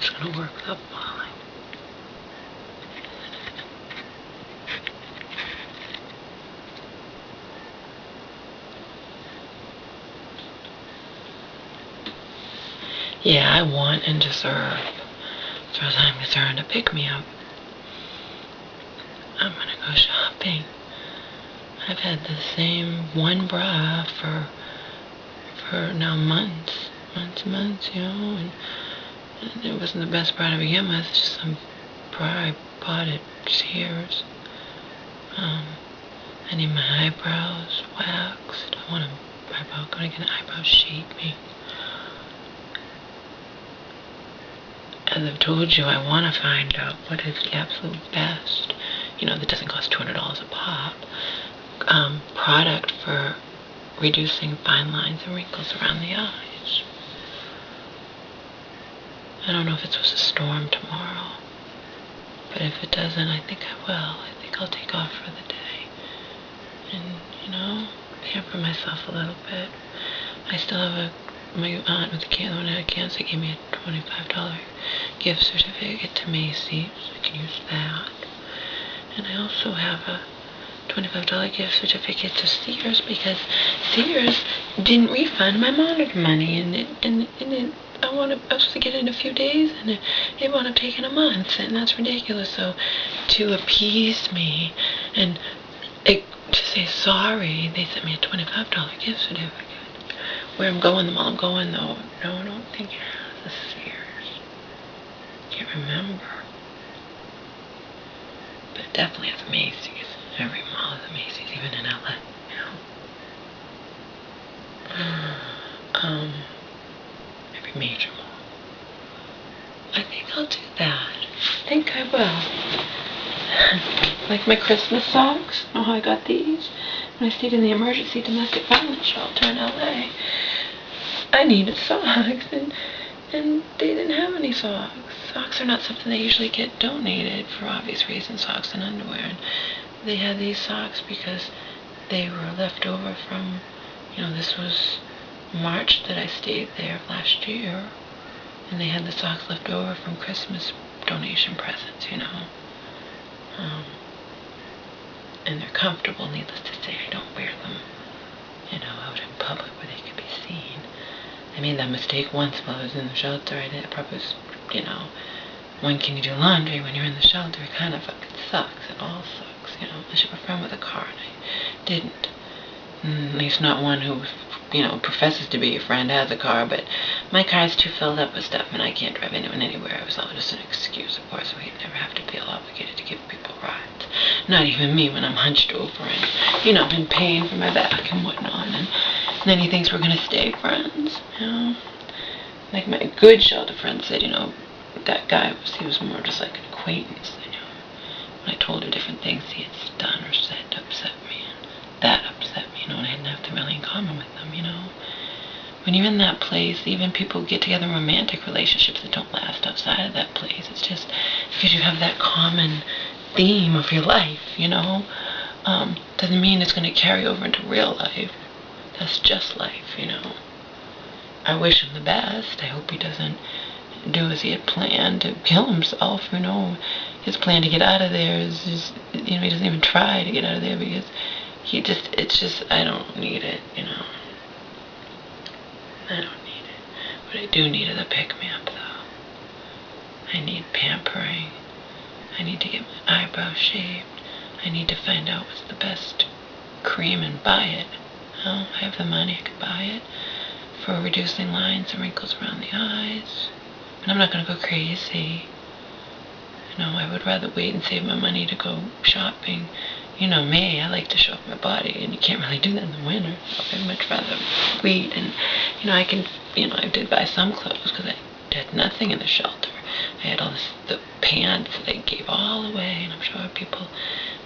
just going to work without falling. Yeah, I want and deserve, as far as I'm concerned, to pick me up. I'm gonna go shopping. I've had the same one bra for now months, you know, and it wasn't the best bra to begin with. It's just some bra I bought at Sears. I need my eyebrows waxed. I want I'm gonna get an eyebrow shaping. As I've told you, I want to find out what is the absolute best, you know, that doesn't cost $200 a pop, product for reducing fine lines and wrinkles around the eyes. I don't know if it's supposed to storm tomorrow, but if it doesn't, I think I will. I think I'll take off for the day and, you know, pamper myself a little bit. I still have my aunt with the cancer, when I had cancer, gave me a $25 gift certificate to Macy's. I can use that. And I also have a $25 gift certificate to Sears because Sears didn't refund my monitor money, and I was supposed to get it in a few days, and it wound up taking a month, and that's ridiculous. So to appease me and to say sorry, they sent me a $25 gift certificate. Where I'm going, the mall I'm going, though, no, I don't think it has a Sears. Can't remember. But it definitely has a Macy's. Every mall has a Macy's, even in LA, you know. Every major mall. I think I'll do that. I think I will. Like my Christmas socks. Know how I got these? When I stayed in the emergency domestic violence shelter in LA. I needed socks, and they didn't have any socks. Socks are not something they usually get donated for obvious reasons, socks and underwear. And they had these socks because they were left over from, you know, this was March that I stayed there last year, and they had the socks left over from Christmas donation presents, you know. And they're comfortable, needless to say. I don't wear them, you know, out in public where they could be seen. I made that mistake once while I was in the shelter. I probably was, you know, when can you do laundry when you're in the shelter? It kind of fucking sucks. It all sucks, you know. I should have a friend with a car, and I didn't. At least not one who, you know, professes to be your friend has a car, but my car's too filled up with stuff, and I can't drive anyone anywhere. It was all just an excuse, of course. We'd never have to feel obligated to give people rides. Not even me when I'm hunched over and, you know, in pain from my back and whatnot. And then he thinks we're going to stay friends, you know. Like my good shelter friend said, you know, that guy he was more just like an acquaintance, you know. When I told her different things he had done or said to upset me, and that upset me, you know, and I had nothing really in common with them, you know. When you're in that place, even people get together in romantic relationships that don't last outside of that place. It's just because you have that common theme of your life, you know. Doesn't mean it's going to carry over into real life. That's just life, you know. I wish him the best. I hope he doesn't do as he had planned to kill himself, you know. His plan to get out of there is you know, he doesn't even try to get out of there because it's just, I don't need it, you know. I don't need it. What I do need is a pick-me-up, though. I need pampering. I need to get my eyebrows shaved. I need to find out what's the best cream and buy it. Well, I have the money, I could buy it for reducing lines and wrinkles around the eyes. But I'm not going to go crazy. You know, I would rather wait and save my money to go shopping. You know me, I like to show off my body, and you can't really do that in the winter. So I'd much rather wait. And, you know, I did buy some clothes because I had nothing in the shelter. I had all the pants that they gave all away, and I'm sure people,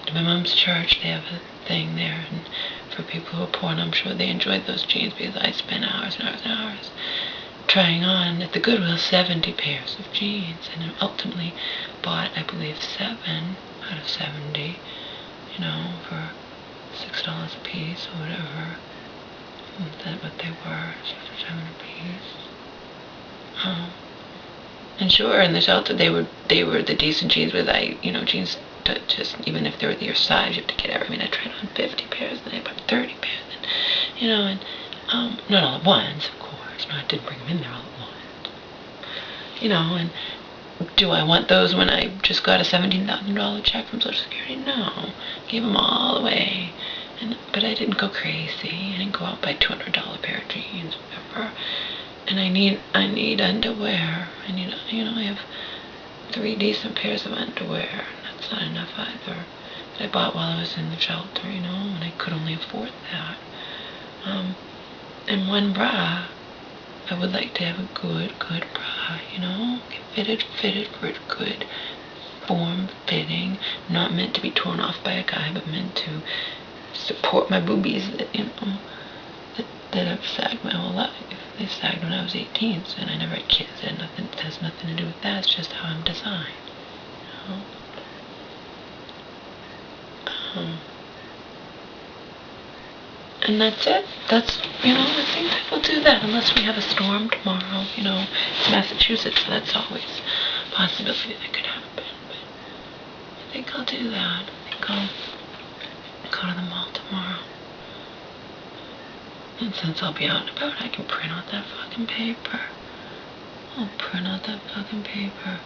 at my mom's church, they have a thing there, and for people who are poor, and I'm sure they enjoyed those jeans because I spent hours and hours and hours trying on at the Goodwill 70 pairs of jeans, and ultimately bought, I believe, 7 out of 70, you know, for $6 a piece or whatever. Is that what they were? 6 or 7 a piece. And sure, in the shelter they were the decent jeans with jeans to just, even if they were your size, you have to get every. I mean, I tried on 50 pairs and I bought 30 pairs, and not all at once, of course. No, I didn't bring them in there all at once. And do I want those when I just got a $17,000 check from Social Security? No, gave them all away. But I didn't go crazy. I didn't go out buy $200 pair of jeans, whatever. And I need underwear. I have 3 decent pairs of underwear. And that's not enough either. That I bought while I was in the shelter, and I could only afford that. And one bra, I would like to have a good bra, fitted for a good form fitting, not meant to be torn off by a guy, but meant to support my boobies that have sagged my whole life. They sagged when I was 18, and I never had kids. It has nothing to do with that. It's just how I'm designed. And that's it. That's, I think that we'll do that unless we have a storm tomorrow. It's Massachusetts, so that's always a possibility that could happen. But I think I'll do that. I think I'll go to the mall tomorrow. And since I'll be out and about, I can print out that fucking paper. I'll print out that fucking paper.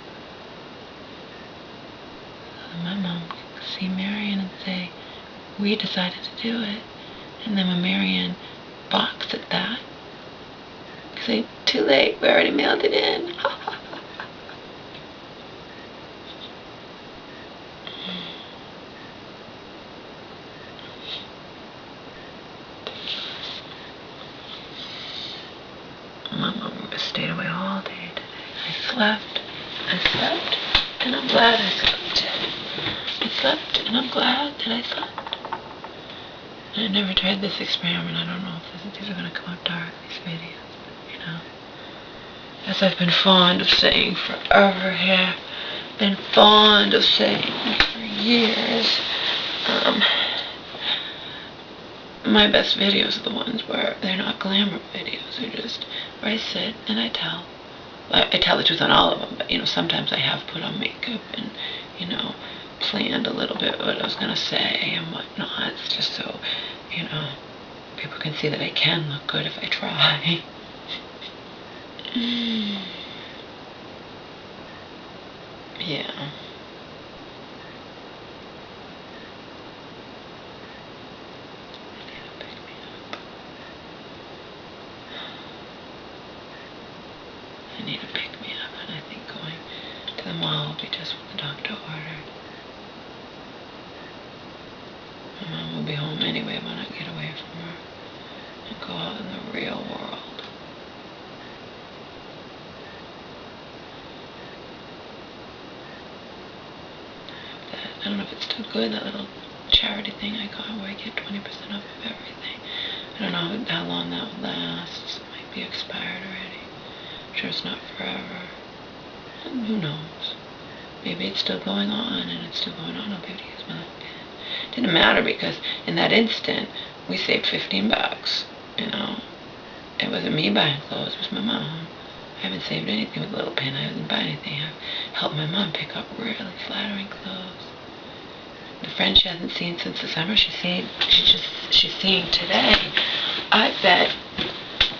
So that my mom can see Marion and say, we decided to do it. And then when Marion balks at that, say, too late, we already mailed it in. My mom stayed away all day today. I slept, and I'm glad I slept. I slept, and I'm glad that I slept. And I never tried this experiment. I don't know if these are going to come out dark, these videos. But, as I've been fond of saying forever here, been fond of saying for years, my best videos are the ones where they're not glamour videos. They're just where I sit and I tell. I tell the truth on all of them, but, sometimes I have put on makeup and, planned a little bit what I was going to say and whatnot. It's just so, people can see that I can look good if I try. Yeah. I need to pick me up, and I think going to the mall will be just what the doctor ordered. My mom will be home anyway when I get away from her and go out in the real world. I don't know if it's still good, that little charity thing I got where I get 20% off of everything. I don't know how long that will last. It might be expired already. I'm sure it's not forever. And who knows? Maybe it's still going on, and it's still going on. I'll be able to use my little pin. It didn't matter because in that instant, we saved $15. It wasn't me buying clothes, it was my mom. I haven't saved anything with a little pin. I didn't buy anything. I've helped my mom pick up really flattering clothes. The friend she hasn't seen since the summer, she's seeing today. I bet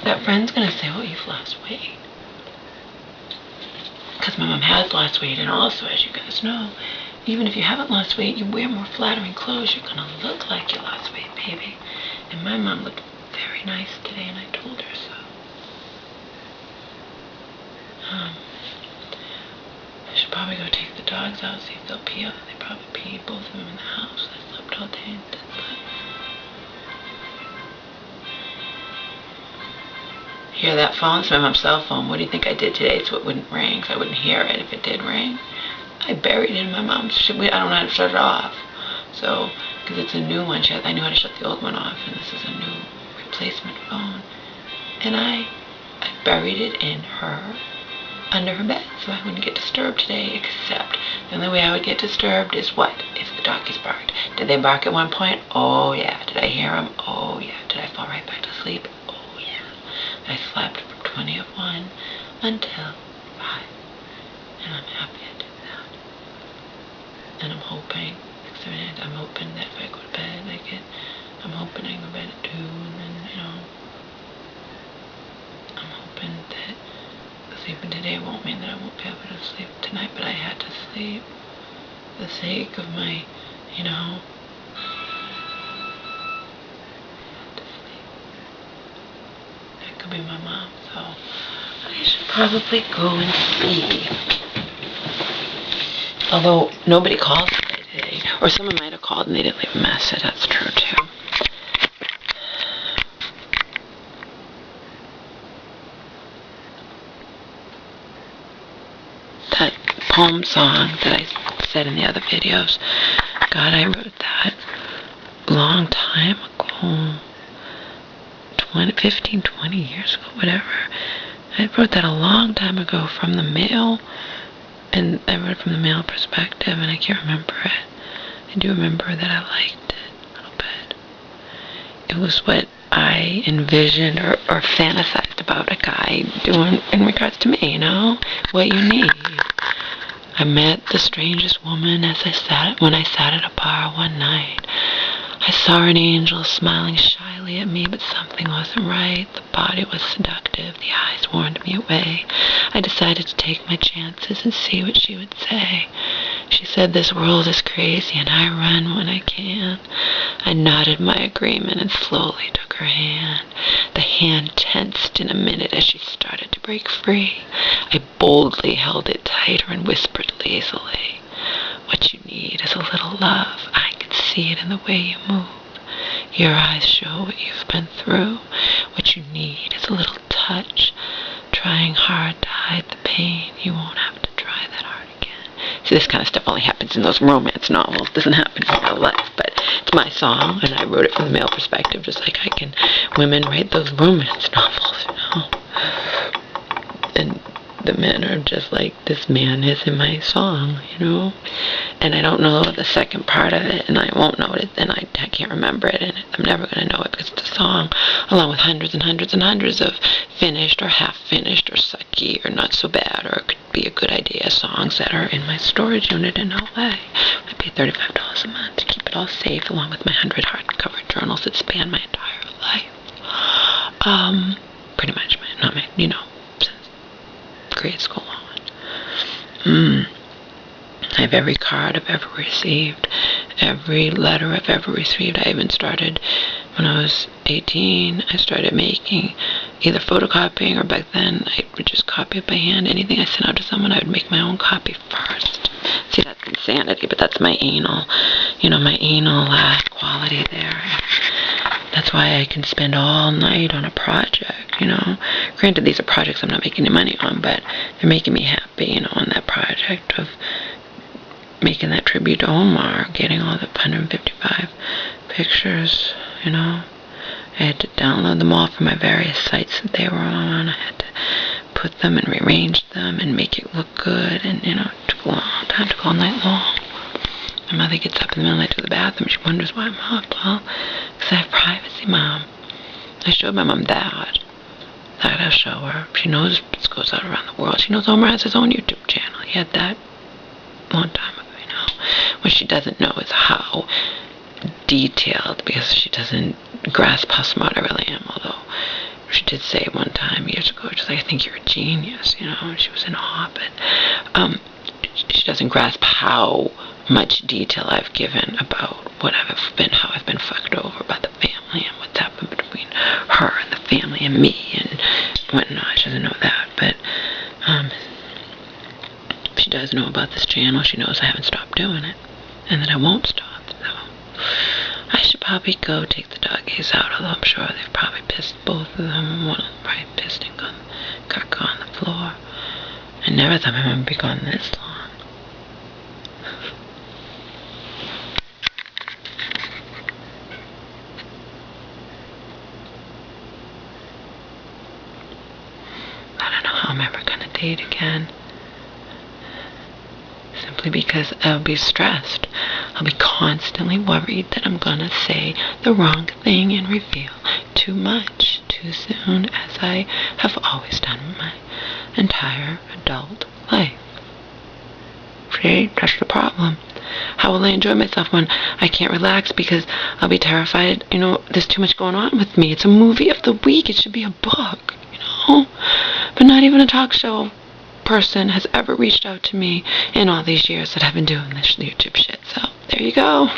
that friend's gonna say, oh, you've lost weight. Because my mom has lost weight, and also, as you guys know, even if you haven't lost weight, you wear more flattering clothes, you're gonna look like you lost weight, baby. And my mom looked very nice today, and I told her so. I should probably go take the dogs out, see if they'll pee out. They probably pee, both of them in the house. I slept all day and did that. Hear that phone? It's my mom's cell phone. What do you think I did today so it wouldn't ring, so I wouldn't hear it if it did ring? I buried it in my mom's shit. I don't know how to shut it off. So, because it's a new one, I knew how to shut the old one off, and this is a new replacement phone. And I buried it in under her bed, so I wouldn't get disturbed today, except the only way I would get disturbed is what? If the doggies barked. Did they bark at one point? Oh, yeah. Did I hear them? Oh, yeah. Did I fall right back to sleep? Oh, yeah. I slept from 20 of 1 until 5. And I'm happy I did that. And I'm hoping, I'm hoping that if I go to bed, I'm hoping I go to bed at 2, and then, I'm hoping that sleeping today won't mean that I won't be able to sleep tonight, but I had to sleep for the sake of my, I had to sleep. That could be my mom, so I should probably go and see. Although nobody called today, or someone might have called and they didn't leave a message. That's true too. That poem song that I said in the other videos, God, I wrote that a long time ago, 15, 20 years ago, whatever. I wrote that a long time ago from the male. And I wrote it from the male perspective, and I can't remember it. I do remember that I liked it a little bit. It was what I envisioned or fantasized about a guy doing in regards to me, what you need. I met the strangest woman when I sat at a bar one night. I saw an angel smiling shyly at me, but something wasn't right. The body was seductive. The eyes warned me away. I decided to take my chances and see what she would say. She said, "This world is crazy and I run when I can." I nodded my agreement and slowly took her hand. The hand tensed in a minute as she started to break free. I boldly held it tighter and whispered lazily, "What you need is a little love. I can see it in the way you move. Your eyes show what you've been through. What you need is a little touch. Trying hard to hide the pain. You won't have to try that hard again." See, this kind of stuff only happens in those romance novels. It doesn't happen in real life, but it's my song, and I wrote it from the male perspective, just like women write those romance novels, And the men are just like this man is in my song, And I don't know the second part of it, and I won't know it, and I can't remember it, and I'm never going to know it because it's a song, along with hundreds and hundreds and hundreds of finished or half-finished or sucky or not so bad or it could be a good idea songs that are in my storage unit in LA. I pay $35 a month to keep it all safe, along with my 100 hardcover journals that span my entire life. Pretty much, since grade school on. I have every card I've ever received, every letter I've ever received. I even started, when I was 18, I started making, either photocopying or back then I would just copy it by hand. Anything I sent out to someone, I would make my own copy first. See, that's insanity, but that's my anal, my anal quality there. That's why I can spend all night on a project, Granted, these are projects I'm not making any money on, but they're making me happy, on that project of making that tribute to Omar, getting all the 155 pictures, I had to download them all from my various sites that they were on. I had to put them and rearrange them and make it look good, and, it took a long time, took all night long. My mother gets up in the middle of the night to go to the bathroom. She wonders why I'm up. Well, because I have privacy, Mom. I showed my mom that. I'll show her. She knows this goes out around the world. She knows Omar has his own YouTube channel. He had that a long time ago, What she doesn't know is how detailed, because she doesn't grasp how smart I really am, although she did say one time years ago, she's like, "I think you're a genius," and she was in awe, but she doesn't grasp how much detail I've given about how I've been fucked over by the family and what's happened between her and the family and me and whatnot. She doesn't know that, but she does know about this channel. She knows I haven't stopped doing it and that I won't stop, so I should probably go take the doggies out, although I'm sure they've probably pissed both of them. One of them probably pissed and got caca on the floor. I never thought my mom would be gone this long. I don't know how I'm ever going to date again. Simply because I'll be stressed. I'll be constantly worried that I'm going to say the wrong thing and reveal too much too soon, as I have always done in my entire adult life. See, that's the problem. How will I enjoy myself when I can't relax because I'll be terrified? You know, there's too much going on with me. It's a movie of the week. It should be a book, you know? But not even a talk show person has ever reached out to me in all these years that I've been doing this YouTube shit. So, there you go.